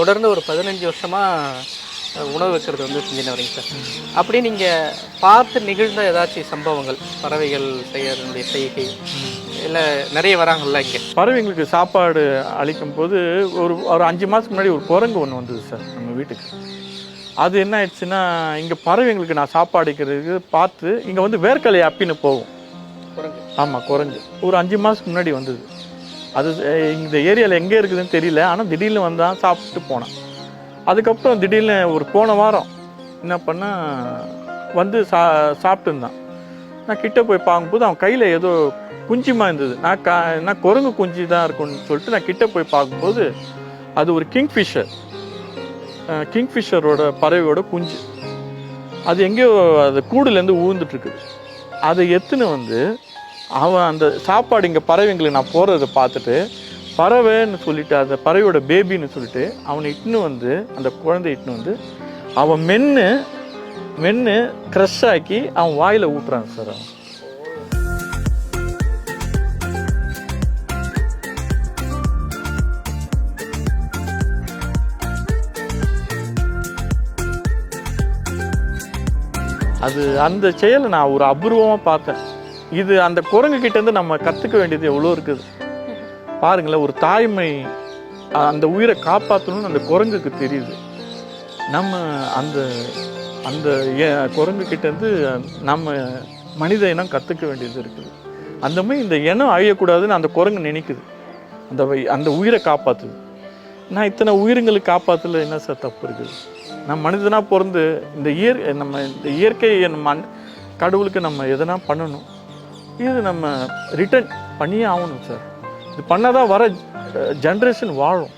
தொடர்ந்து ஒரு 15 வருஷமாக உணவு வைக்கிறது வந்து செஞ்சுன்னு வரீங்க சார். அப்படியே நீங்கள் பார்த்து நிகழ்ந்த ஏதாச்சும் சம்பவங்கள், பறவைகள் செய்யறதுடைய செய்கை இல்லை நிறைய வராங்கல்ல இங்கே? பறவைங்களுக்கு சாப்பாடு அளிக்கும் போது ஒரு ஒரு 5 மாதத்துக்கு முன்னாடி ஒரு குரங்கு ஒன்று வந்தது சார் நம்ம வீட்டுக்கு. அது என்ன ஆயிடுச்சுன்னா, இங்கே பறவைங்களுக்கு நான் சாப்பாடு அளிக்கிறதுக்கு பார்த்து இங்கே வந்து வேர்க்கலை அப்பின்னு போகும். குரங்கு? ஆமாம், குரங்கு ஒரு 5 மாதத்துக்கு முன்னாடி வந்தது. அது இந்த ஏரியாவில் எங்கே இருக்குதுன்னு தெரியல, ஆனால் திடீர்னு வந்தான், சாப்பிட்டு போனான். அதுக்கப்புறம் திடீர்னு ஒரு போன வாரம் என்ன பண்ணால் வந்து சாப்பிட்டு இருந்தான். நான் கிட்டே போய் பார்க்கும்போது அவன் கையில் ஏதோ குஞ்சுமா இருந்தது. நான் குரங்கு குஞ்சு தான் இருக்குன்னு சொல்லிட்டு நான் கிட்டே போய் பார்க்கும்போது அது ஒரு கிங்ஃபிஷரோட பறவையோட குஞ்சு. அது எங்கேயோ அது கூடுலேருந்து ஊழ்ந்துட்டுருக்குது. அதை எத்துன்னு வந்து அவன் அந்த சாப்பாடு இங்கே பறவைங்களுக்கு நான் போகிறத பார்த்துட்டு பறவைன்னு சொல்லிட்டு அந்த பறவையோட பேபின்னு சொல்லிட்டு அவனை இட்டுன்னு வந்து அந்த குழந்தை இட்டுன்னு வந்து அவன் மென்று க்ரஷ் ஆக்கி அவன் வாயில் ஊட்டுறான் சார். அவன் அது அந்த செயலை நான் ஒரு அபூர்வமாக பார்த்தேன். இது அந்த குரங்கு கிட்டேருந்து நம்ம கற்றுக்க வேண்டியது எவ்வளோ இருக்குது பாருங்களேன். ஒரு தாய்மை அந்த உயிரை காப்பாற்றணும்னு அந்த குரங்குக்கு தெரியுது. நம்ம அந்த அந்த குரங்கு கிட்டேருந்து நம்ம மனித இனம் கற்றுக்க வேண்டியது இருக்குது. அந்த மாதிரி இந்த இனம் அழியக்கூடாதுன்னு அந்த குரங்கு நினைக்குது, அந்த உயிரை காப்பாற்றுது. நான் இத்தனை உயிரிங்களுக்கு காப்பாற்றல என்ன சார் தப்பு இருக்குது? நம்ம மனிதனாக பிறந்து இந்த இயற்கையை நம்ம கடவுளுக்கு நம்ம எதனா பண்ணணும். இது நம்ம ரிட்டர்ன் பண்ணியே ஆகணும் சார். இது பண்ணாதான் வர ஜென்ரேஷன் வாழும்.